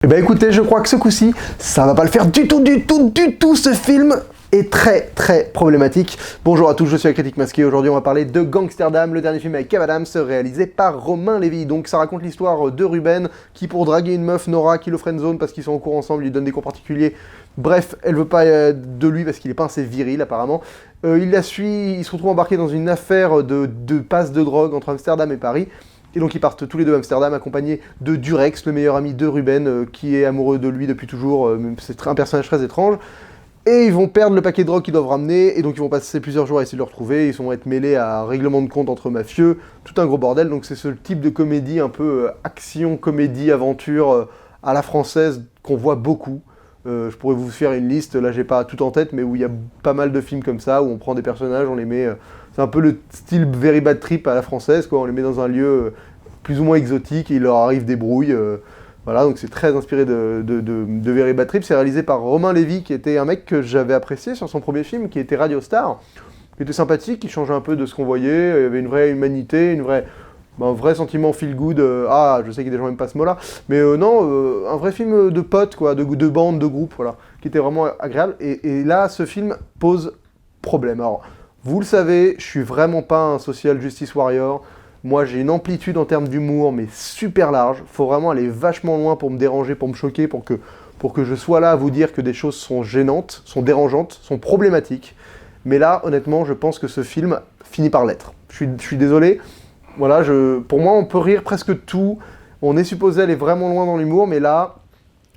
Eh ben écoutez, je crois que ce coup-ci, ça va pas le faire du tout, ce film est très problématique. Bonjour à tous, je suis la Critique Masquée, aujourd'hui on va parler de Gangsterdam, le dernier film avec Kev Adams, réalisé par Romain Lévy. Donc ça raconte l'histoire de Ruben, qui pour draguer une meuf, Nora, qui le friendzone parce qu'ils sont en cours ensemble, il lui donne des cours particuliers. Bref, elle veut pas de lui parce qu'il est pas assez viril apparemment. Il la suit, il se retrouve embarqué dans une affaire de passe de drogue entre Amsterdam et Paris. Et donc ils partent tous les deux à Amsterdam, accompagnés de Durex, le meilleur ami de Ruben, qui est amoureux de lui depuis toujours. C'est un personnage très étrange. Et ils vont perdre le paquet de drogue qu'ils doivent ramener, et donc ils vont passer plusieurs jours à essayer de le retrouver. Ils vont être mêlés à un règlement de compte entre mafieux, tout un gros bordel. Donc c'est ce type de comédie un peu action, comédie, aventure à la française qu'on voit beaucoup. Je pourrais vous faire une liste, là j'ai pas tout en tête, mais où il y a pas mal de films comme ça, où on prend des personnages, on les met... c'est un peu le style Very Bad Trip à la française, quoi. On les met dans un lieu plus ou moins exotique, et il leur arrive des brouilles. Voilà, donc c'est très inspiré de Very Bad Trip. C'est réalisé par Romain Lévy, qui était un mec que j'avais apprécié sur son premier film, qui était Radio Star, qui était sympathique, qui changeait un peu de ce qu'on voyait. Il y avait une vraie humanité, un vrai sentiment feel good. Je sais qu'il y a des gens qui n'aiment pas ce mot-là, mais non, un vrai film de potes, quoi, de bande, de groupe, voilà, qui était vraiment agréable. Et là, ce film pose problème. Alors, vous le savez, je suis vraiment pas un social justice warrior. Moi, j'ai une amplitude en termes d'humour, mais super large. Faut vraiment aller vachement loin pour me déranger, pour me choquer, pour que je sois là à vous dire que des choses sont gênantes, sont dérangeantes, sont problématiques. Mais là, honnêtement, je pense que ce film finit par l'être. Je suis désolé. Voilà, pour moi, on peut rire presque de tout. On est supposé aller vraiment loin dans l'humour, mais là,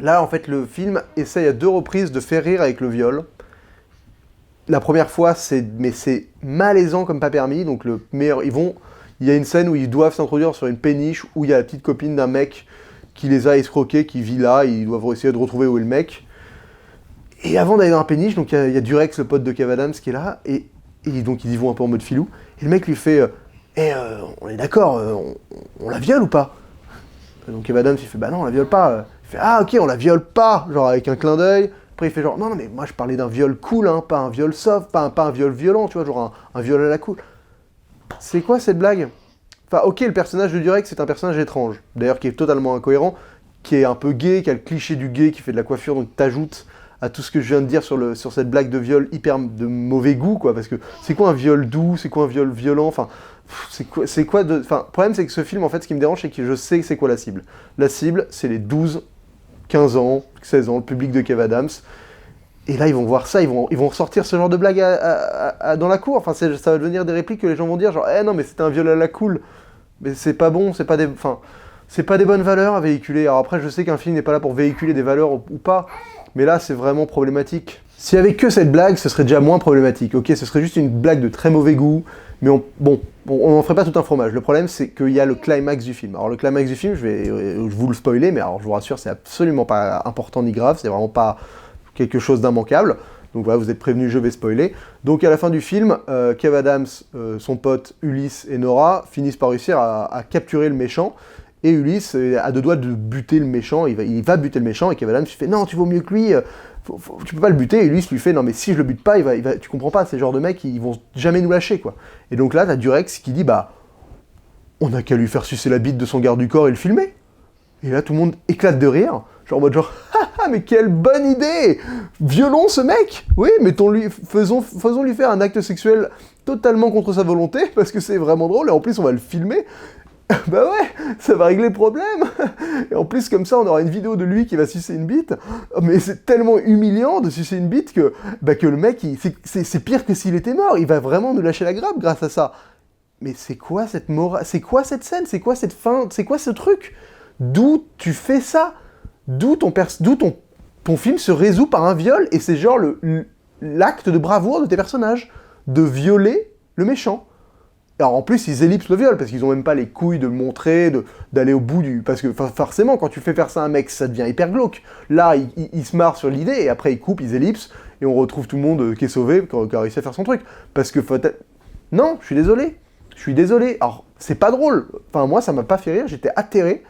en fait, le film essaye à 2 reprises de faire rire avec le viol. La première fois, c'est malaisant comme pas permis. Donc le meilleur, il y a une scène où ils doivent s'introduire sur une péniche où il y a la petite copine d'un mec qui les a escroqués, qui vit là. Ils doivent essayer de retrouver où est le mec. Et avant d'aller dans la péniche, donc il y a Durex, le pote de Kev Adams, qui est là, et donc ils y vont un peu en mode filou. Et le mec lui fait on est d'accord, on la viole ou pas? Donc Kev Adams il fait bah non, on la viole pas. Il fait ah ok, on la viole pas, genre avec un clin d'œil. Après il fait genre non mais moi je parlais d'un viol cool, hein, pas un viol soft, pas un viol violent, tu vois, genre un viol à la cool. C'est quoi cette blague? Enfin ok, le personnage de Durex c'est un personnage étrange, d'ailleurs qui est totalement incohérent, qui est un peu gay, qui a le cliché du gay, qui fait de la coiffure, donc t'ajoutes à tout ce que je viens de dire sur cette blague de viol hyper de mauvais goût, quoi, parce que c'est quoi un viol doux, c'est quoi un viol violent, enfin, c'est quoi de... Enfin, le problème c'est que ce film, en fait, ce qui me dérange, c'est que je sais que c'est quoi la cible. La cible, c'est les 12, 15 ans, 16 ans, le public de Kev Adams, et là, ils vont voir ça, ils vont ressortir ce genre de blague dans la cour, enfin, ça va devenir des répliques que les gens vont dire, genre, eh non, mais c'était un viol à la cool, mais c'est pas bon, c'est pas des... Enfin, c'est pas des bonnes valeurs à véhiculer. Alors après, je sais qu'un film n'est pas là pour véhiculer des valeurs ou pas, mais là, c'est vraiment problématique. S'il y avait que cette blague, ce serait déjà moins problématique. Ok, ce serait juste une blague de très mauvais goût, mais on n'en ferait pas tout un fromage. Le problème, c'est qu'il y a le climax du film. Alors le climax du film, je vais vous le spoiler, mais alors je vous rassure, c'est absolument pas important ni grave, c'est vraiment pas quelque chose d'immanquable. Donc voilà, vous êtes prévenus, je vais spoiler. Donc à la fin du film, Kev Adams, son pote Ulysse et Nora finissent par réussir à capturer le méchant. Et Ulysse a 2 doigts de buter le méchant, il va buter le méchant, et Kev Adams lui fait « Non, tu vaux mieux que lui, tu peux pas le buter », et Ulysse lui fait « Non mais si je le bute pas, tu comprends pas, ces genres de mecs, ils vont jamais nous lâcher, quoi. » Et donc là, t'as Durex qui dit « Bah, on a qu'à lui faire sucer la bite de son garde du corps et le filmer. » Et là, tout le monde éclate de rire, genre en mode genre « Ah, mais quelle bonne idée! Violons ce mec! Oui, faisons lui faire un acte sexuel totalement contre sa volonté, parce que c'est vraiment drôle, et en plus on va le filmer. » Bah ouais, ça va régler le problème. Et en plus, comme ça, on aura une vidéo de lui qui va sucer une bite. Mais c'est tellement humiliant de sucer une bite que le mec, c'est pire que s'il était mort. Il va vraiment nous lâcher la grappe grâce à ça. Mais c'est quoi cette morale? C'est quoi cette scène? C'est quoi cette fin? C'est quoi ce truc? D'où tu fais ça? D'où ton film se résout par un viol, et c'est genre l'acte de bravoure de tes personnages. De violer le méchant. Alors en plus, ils ellipsent le viol, parce qu'ils ont même pas les couilles de le montrer, d'aller au bout du... Parce que forcément, quand tu fais faire ça à un mec, ça devient hyper glauque. Là, ils se marrent sur l'idée, et après ils coupent, ils ellipsent, et on retrouve tout le monde qui est sauvé, qui a réussi à faire son truc. Parce que... Non, je suis désolé. Alors, c'est pas drôle. Enfin, moi, ça m'a pas fait rire, j'étais atterré.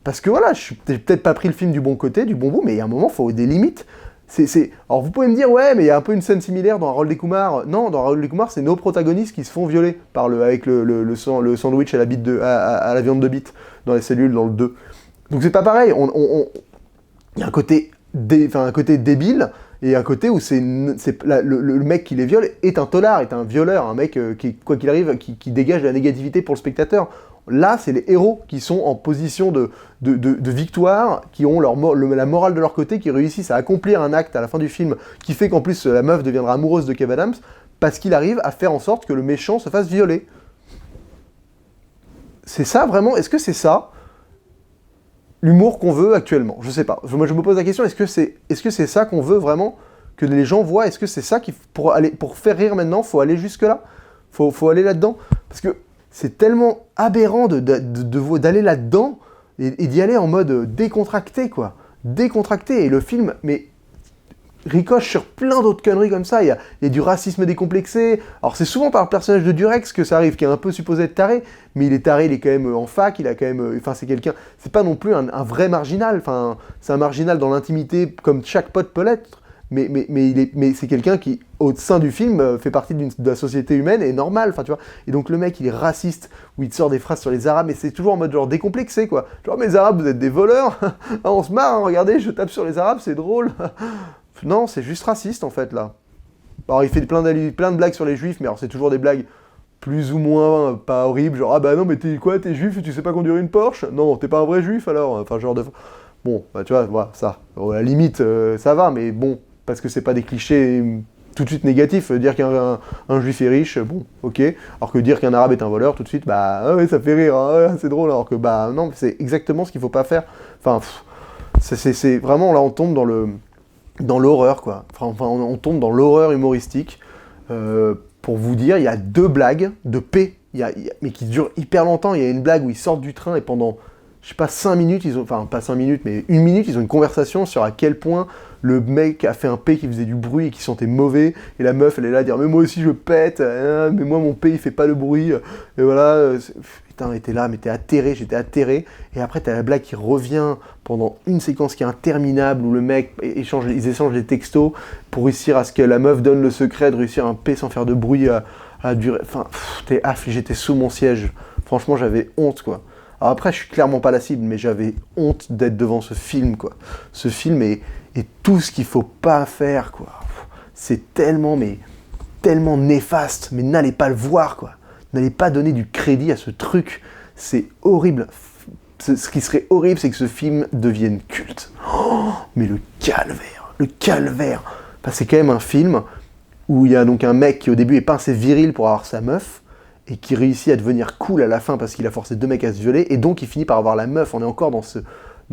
Parce que voilà, j'ai peut-être pas pris le film du bon côté, du bon bout, mais il y a un moment, il faut des limites. Alors vous pouvez me dire, ouais, mais il y a un peu une scène similaire dans Harold et Kumar. Non, dans Harold et Kumar, c'est nos protagonistes qui se font violer avec le sandwich à la viande de bite, dans les cellules, dans le 2. Donc c'est pas pareil, il y a un côté débile, et un côté où le mec qui les viole est un tolard, est un violeur, un mec qui, quoi qu'il arrive, qui dégage de la négativité pour le spectateur. Là, c'est les héros qui sont en position de victoire, qui ont la morale de leur côté, qui réussissent à accomplir un acte à la fin du film, qui fait qu'en plus la meuf deviendra amoureuse de Kev Adams, parce qu'il arrive à faire en sorte que le méchant se fasse violer. C'est ça vraiment? Est-ce que c'est ça l'humour qu'on veut actuellement? Je sais pas. Moi, je me pose la question, est-ce que c'est ça qu'on veut vraiment que les gens voient? Est-ce que c'est ça pour faire rire maintenant, faut aller jusque-là? Faut aller là-dedans? Parce que c'est tellement aberrant d'aller là-dedans et d'y aller en mode décontracté, quoi. Décontracté. Et le film, mais ricoche sur plein d'autres conneries comme ça. Il y a du racisme décomplexé. Alors c'est souvent par le personnage de Durex que ça arrive, qui est un peu supposé être taré, mais il est taré, il est quand même en fac, il a quand même... Enfin c'est quelqu'un... C'est pas non plus un vrai marginal, enfin c'est un marginal dans l'intimité comme chaque pote peut l'être, mais c'est quelqu'un qui, au sein du film, fait partie de la société humaine et est normal, enfin tu vois. Et donc le mec il est raciste, où il te sort des phrases sur les Arabes, mais c'est toujours en mode genre décomplexé quoi. Genre mais les Arabes vous êtes des voleurs, ah, on se marre, hein, regardez je tape sur les Arabes, c'est drôle. Non, c'est juste raciste en fait là. Alors il fait plein de blagues sur les juifs, mais alors c'est toujours des blagues plus ou moins pas horribles, genre ah bah non mais t'es quoi, t'es juif et tu sais pas conduire une Porsche? Non, t'es pas un vrai juif alors, enfin genre de... Bon, bah tu vois, voilà, ça, à la limite ça va, mais bon, parce que c'est pas des clichés tout de suite négatifs, dire qu'un juif est riche, bon, ok, alors que dire qu'un arabe est un voleur, tout de suite, bah ah ouais, ça fait rire, ah, ouais, c'est drôle, alors que bah non, c'est exactement ce qu'il faut pas faire. Enfin, c'est vraiment, là on tombe dans l'horreur, quoi. Enfin, on tombe dans l'horreur humoristique. Pour vous dire, il y a 2 blagues de paix, mais qui durent hyper longtemps. Il y a une blague où ils sortent du train et pendant, je sais pas, 5 minutes, enfin pas 5 minutes, mais 1 minute, ils ont une conversation sur à quel point le mec a fait un P qui faisait du bruit et qui sentait mauvais, et la meuf elle est là à dire mais moi aussi je pète, mais moi mon P il fait pas le bruit, et voilà, putain, t'es là, mais t'es atterré, j'étais atterré, et après t'as la blague qui revient pendant une séquence qui est interminable où le mec ils échangent des textos pour réussir à ce que la meuf donne le secret de réussir un P sans faire de bruit à durer, enfin, t'es affligé, j'étais sous mon siège, franchement j'avais honte quoi. Alors après je suis clairement pas la cible, mais j'avais honte d'être devant ce film quoi. Ce film est tout ce qu'il faut pas faire quoi. C'est tellement néfaste, mais n'allez pas le voir quoi. N'allez pas donner du crédit à ce truc. C'est horrible. Ce qui serait horrible, c'est que ce film devienne culte. Oh, mais le calvaire, le calvaire. Enfin, c'est quand même un film où il y a donc un mec qui au début est pas assez viril pour avoir sa meuf, et qui réussit à devenir cool à la fin parce qu'il a forcé 2 mecs à se violer, et donc il finit par avoir la meuf. On est encore dans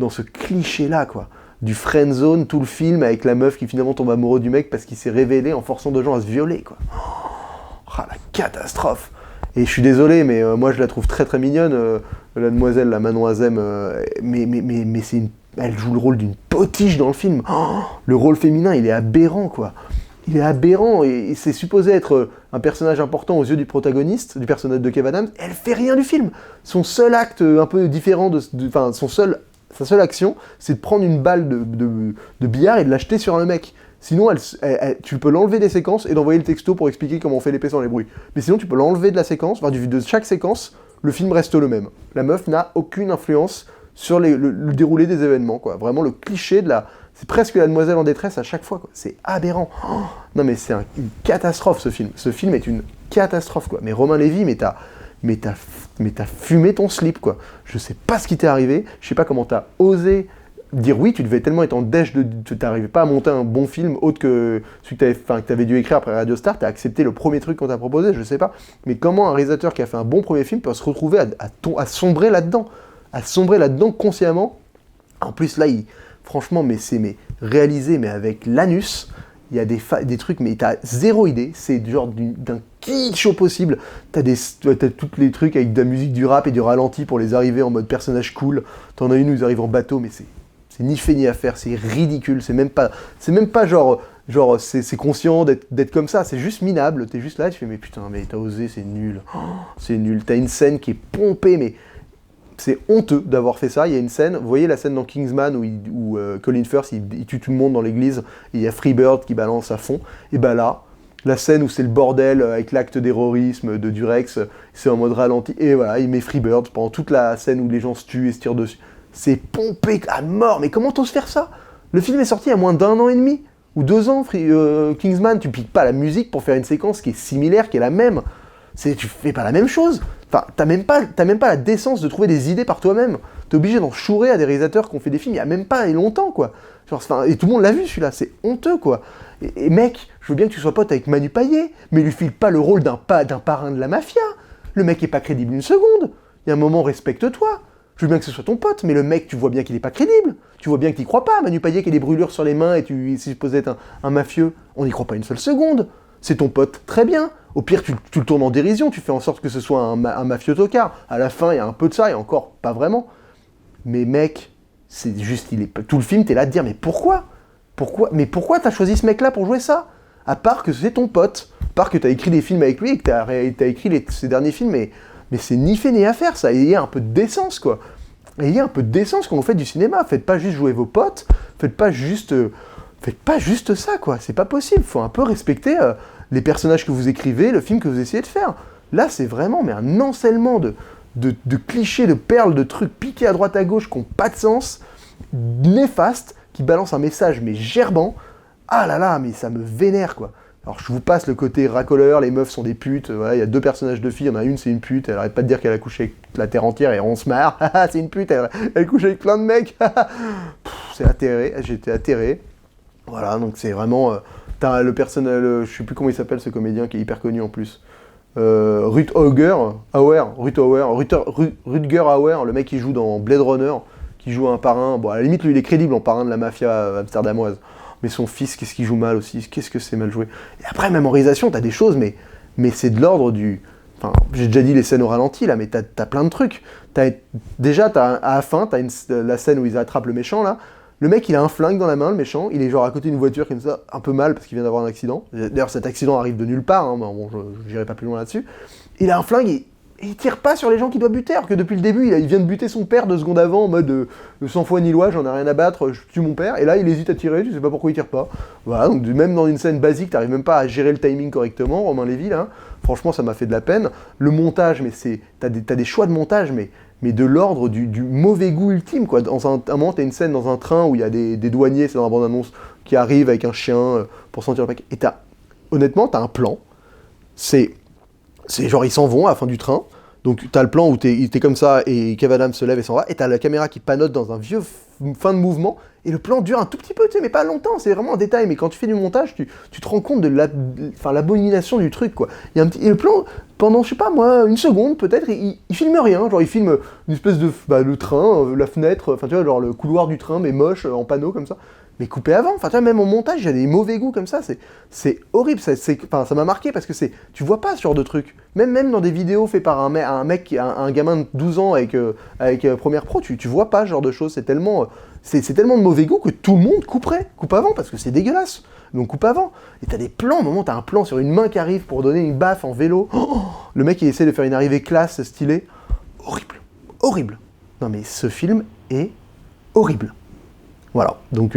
ce cliché-là, quoi. Du friendzone, tout le film, avec la meuf qui finalement tombe amoureux du mec parce qu'il s'est révélé en forçant 2 gens à se violer, quoi. Oh, la catastrophe. Et je suis désolé, mais moi je la trouve très très mignonne, la demoiselle, la Manon Azem, mais elle joue le rôle d'une potiche dans le film. Oh, le rôle féminin, il est aberrant, quoi. Il est aberrant, et c'est supposé être un personnage important aux yeux du protagoniste, du personnage de Kev Adams. Elle fait rien du film. Son seul acte un peu différent enfin, sa seule action, c'est de prendre une balle de billard et de l'acheter sur un mec. Sinon, tu peux l'enlever des séquences et d'envoyer le texto pour expliquer comment on fait l'épée sans les bruits. Mais sinon, tu peux l'enlever de la séquence, enfin, de chaque séquence, le film reste le même. La meuf n'a aucune influence sur le déroulé des événements, quoi. Vraiment le cliché de la... C'est presque la demoiselle en détresse à chaque fois, quoi. C'est aberrant. Oh, non mais c'est une catastrophe ce film. Ce film est une catastrophe, quoi. Mais Romain Lévy, mais t'as fumé ton slip, quoi. Je sais pas ce qui t'est arrivé, je sais pas comment t'as osé dire oui, tu devais tellement être en dèche t'arrivais pas à monter un bon film autre que celui que t'avais dû écrire après Radio Star, t'as accepté le premier truc qu'on t'a proposé, je sais pas. Mais comment un réalisateur qui a fait un bon premier film peut se retrouver à sombrer là-dedans, consciemment. En plus là, franchement, mais c'est réalisé mais avec l'anus. Il y a des trucs, mais t'as zéro idée. C'est du genre d'un kitsch au possible. T'as tous les trucs avec de la musique, du rap et du ralenti pour les arriver en mode personnage cool. T'en as une où ils arrivent en bateau, mais c'est ni fait ni à faire. C'est ridicule. C'est même pas genre c'est conscient d'être comme ça. C'est juste minable. T'es juste là, tu fais mais putain, mais t'as osé, c'est nul. Oh, c'est nul. T'as une scène qui est pompée, mais c'est honteux d'avoir fait ça. Il y a une scène, vous voyez la scène dans Kingsman où Colin Firth il tue tout le monde dans l'église, et il y a Freebird qui balance à fond, et bah là, la scène où c'est le bordel avec l'acte d'héroïsme de Durex, c'est en mode ralenti, et voilà, il met Freebird pendant toute la scène où les gens se tuent et se tirent dessus. C'est pompé à mort, mais comment t'oses faire ça? Le film est sorti il y a moins d'1 an et demi, ou 2 ans, Kingsman, tu piques pas la musique pour faire une séquence qui est similaire, qui est la même. Tu fais pas la même chose. Enfin, t'as même pas la décence de trouver des idées par toi-même. T'es obligé d'en chourer à des réalisateurs qui ont fait des films il y a même pas longtemps, quoi. Genre, et tout le monde l'a vu, celui-là, c'est honteux, quoi. Et mec, je veux bien que tu sois pote avec Manu Payet, mais lui file pas le rôle d'un parrain de la mafia. Le mec est pas crédible une seconde. Il y a un moment, respecte-toi. Je veux bien que ce soit ton pote, mais le mec, tu vois bien qu'il est pas crédible. Tu vois bien que t'y crois pas. Manu Payet qui a des brûlures sur les mains et tu supposais être un mafieux. On n'y croit pas une seule seconde. C'est ton pote, très bien. Au pire, tu le tournes en dérision, tu fais en sorte que ce soit un mafieux tocard. À la fin, il y a un peu de ça, et encore pas vraiment. Mais mec, c'est juste, tout le film, t'es là à te dire, mais pourquoi t'as choisi ce mec-là pour jouer ça? À part que c'est ton pote, à part que t'as écrit des films avec lui et que t'as écrit ses derniers films, mais c'est ni fait ni à faire, ça. Ayez un peu de décence, quoi. Ayez un peu de décence quand vous faites du cinéma. Faites pas juste jouer vos potes, faites pas juste ça, quoi. C'est pas possible. Faut un peu respecter les personnages que vous écrivez, le film que vous essayez de faire. Là, c'est vraiment un encellement de clichés, de perles, de trucs piqués à droite à gauche qui n'ont pas de sens, néfastes, qui balancent un message, mais gerbant. Ah là là, mais ça me vénère, quoi. Alors, je vous passe le côté racoleur, les meufs sont des putes, voilà, il y a 2 personnages de filles, il y en a une, c'est une pute, elle arrête pas de dire qu'elle a couché avec la terre entière et on se marre. C'est une pute, elle couche avec plein de mecs. C'est atterré, j'étais atterré. Voilà, donc c'est vraiment... t'as le personnage, je sais plus comment il s'appelle ce comédien qui est hyper connu en plus. Rutger Hauer, le mec qui joue dans Blade Runner, qui joue un parrain. Bon, à la limite, lui, il est crédible en parrain de la mafia amsterdamoise. Mais son fils, qu'est-ce qu'il joue mal aussi, qu'est-ce que c'est mal joué. Et après, même en réalisation, t'as des choses, mais c'est de l'ordre du... Enfin, j'ai déjà dit les scènes au ralenti, là, mais t'as plein de trucs. À la fin, t'as la scène où ils attrapent le méchant, là. Le mec, il a un flingue dans la main, le méchant, il est genre à côté d'une voiture comme ça, un peu mal parce qu'il vient d'avoir un accident. D'ailleurs, cet accident arrive de nulle part, hein, mais bon, je n'irai pas plus loin là-dessus. Il a un flingue et il tire pas sur les gens qu'il doit buter, alors que depuis le début, il vient de buter son père 2 secondes avant, en mode sans foi ni loi, j'en ai rien à battre, je tue mon père, et là, il hésite à tirer, tu sais pas pourquoi il tire pas. Voilà, donc même dans une scène basique, t'arrives même pas à gérer le timing correctement, Romain Lévy, là. Franchement, ça m'a fait de la peine. Le montage, mais t'as des choix de montage, mais de l'ordre du mauvais goût ultime, quoi. Dans un moment, t'as une scène dans un train où il y a des douaniers, c'est dans la bande-annonce, qui arrivent avec un chien pour sentir le paquet. Et honnêtement, t'as un plan, c'est genre, ils s'en vont à la fin du train, donc t'as le plan où t'es comme ça, et Kev Adams se lève et s'en va, et t'as la caméra qui panote dans un vieux fin de mouvement, et le plan dure un tout petit peu, tu sais, mais pas longtemps, c'est vraiment un détail, mais quand tu fais du montage, tu te rends compte de l'abomination du truc, quoi. Et le plan, pendant, je sais pas moi, 1 seconde peut-être, il filme rien, genre il filme une espèce de le train, la fenêtre, enfin tu vois, genre le couloir du train, mais moche, en panneau comme ça, mais coupé avant, enfin tu vois, même en montage, il y a des mauvais goûts comme ça, c'est horrible, ça m'a marqué parce que tu vois pas ce genre de truc, même dans des vidéos faites par un mec, un gamin de 12 ans avec Premiere Pro, tu vois pas ce genre de choses, c'est tellement de mauvais goût que tout le monde coupe avant, parce que c'est dégueulasse, donc coupe avant. Et t'as des plans, au moment où t'as un plan sur une main qui arrive pour donner une baffe en vélo, le mec il essaie de faire une arrivée classe, stylée, horrible. Non mais ce film est horrible. Voilà, donc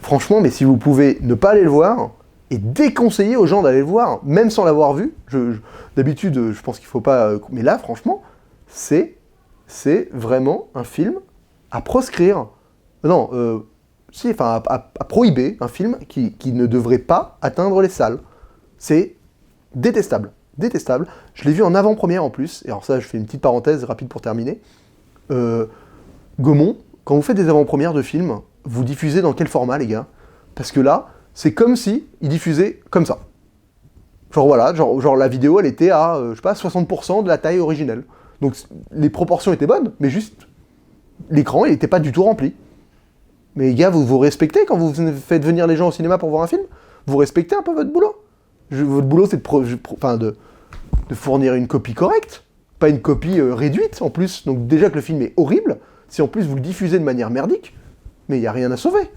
franchement, mais si vous pouvez ne pas aller le voir, et déconseiller aux gens d'aller le voir, même sans l'avoir vu, d'habitude je pense qu'il faut pas... mais là franchement, c'est vraiment un film à proscrire. Non, à prohiber un film qui ne devrait pas atteindre les salles. C'est détestable. Je l'ai vu en avant-première en plus, et alors ça, je fais une petite parenthèse rapide pour terminer. Gaumont, quand vous faites des avant-premières de films, vous diffusez dans quel format, les gars? Parce que là, c'est comme si ils diffusaient comme ça. Genre voilà, genre la vidéo, elle était à, je sais pas, 60% de la taille originelle. Donc les proportions étaient bonnes, mais juste, l'écran, il n'était pas du tout rempli. Mais les gars, vous respectez quand vous faites venir les gens au cinéma pour voir un film? Vous respectez un peu votre boulot? Votre boulot, c'est de fournir une copie correcte, pas une copie réduite en plus. Donc déjà que le film est horrible, si en plus vous le diffusez de manière merdique, mais il n'y a rien à sauver.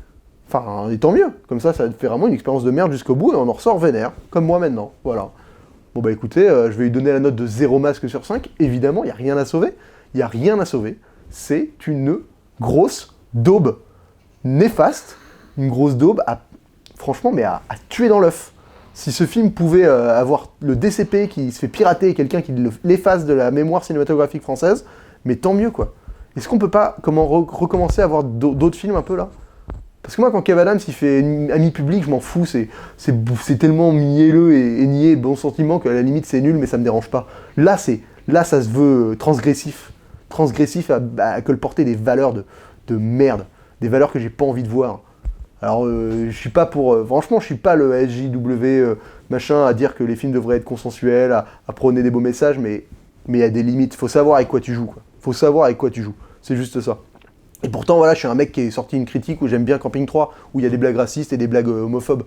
Enfin, et tant mieux. Comme ça fait vraiment une expérience de merde jusqu'au bout et on en ressort vénère, comme moi maintenant. Voilà. Bon bah écoutez, je vais lui donner la note de 0 masque sur 5. Évidemment, il n'y a rien à sauver. Il n'y a rien à sauver. C'est une grosse daube néfaste, une grosse daube franchement, mais à tuer dans l'œuf. Si ce film pouvait avoir le DCP qui se fait pirater et quelqu'un qui l'efface de la mémoire cinématographique française, mais tant mieux quoi. Est-ce qu'on peut pas recommencer à avoir d'autres films un peu là? Parce que moi, quand Kev Adams il fait ami public, je m'en fous, c'est tellement mielleux et niais, bon sentiment qu'à la limite c'est nul, mais ça me dérange pas. Là, ça se veut transgressif. Transgressif à colporter des valeurs de merde, des valeurs que j'ai pas envie de voir. Alors, je suis pas pour. Franchement, je suis pas le SJW machin à dire que les films devraient être consensuels, à prôner des beaux messages, mais il y a des limites. Faut savoir avec quoi tu joues, quoi. Faut savoir avec quoi tu joues. C'est juste ça. Et pourtant, voilà, je suis un mec qui est sorti une critique où j'aime bien Camping 3, où il y a des blagues racistes et des blagues homophobes.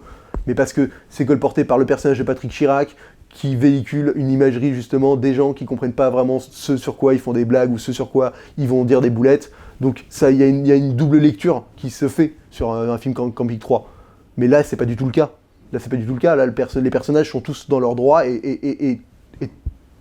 Mais parce que c'est colporté par le personnage de Patrick Chirac, qui véhicule une imagerie justement des gens qui comprennent pas vraiment ce sur quoi ils font des blagues ou ce sur quoi ils vont dire des boulettes. Donc il y a une double lecture qui se fait sur un film Camping 3. Mais là, c'est pas du tout le cas. Là, c'est pas du tout le cas. Là, les personnages sont tous dans leurs droits et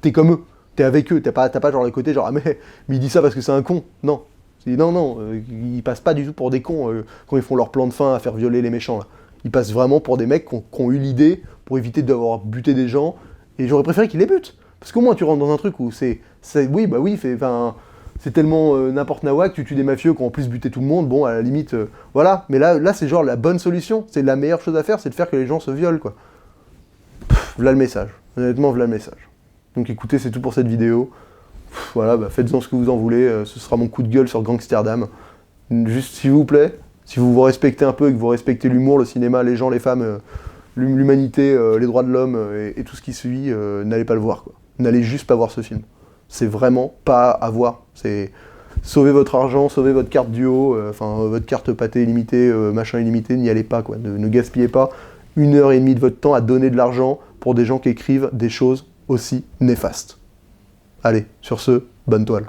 t'es comme eux. T'es avec eux. T'as pas genre le côté genre, ah mais il dit ça parce que c'est un con. Non. Non, ils passent pas du tout pour des cons quand ils font leur plan de fin à faire violer les méchants là. Ils passent vraiment pour des mecs qui ont eu l'idée pour éviter d'avoir buté des gens. Et j'aurais préféré qu'ils les butent. Parce qu'au moins tu rentres dans un truc où c'est tellement n'importe nawak, tu tues des mafieux qui ont en plus buté tout le monde, bon à la limite, voilà. Mais là c'est genre la bonne solution, c'est la meilleure chose à faire, c'est de faire que les gens se violent quoi. Voilà le message, honnêtement voilà le message. Donc écoutez, c'est tout pour cette vidéo. Voilà, faites-en ce que vous en voulez, ce sera mon coup de gueule sur Gangsterdam. Juste s'il vous plaît, si vous vous respectez un peu et que vous respectez l'humour, le cinéma, les gens, les femmes, l'humanité, les droits de l'homme et tout ce qui suit, n'allez pas le voir quoi. N'allez juste pas voir ce film. C'est vraiment pas à voir. C'est sauvez votre argent, sauvez votre carte duo, votre carte pâté illimitée, machin illimité, n'y allez pas quoi. Ne gaspillez pas 1h30 de votre temps à donner de l'argent pour des gens qui écrivent des choses aussi néfastes. Allez, sur ce, bonne toile.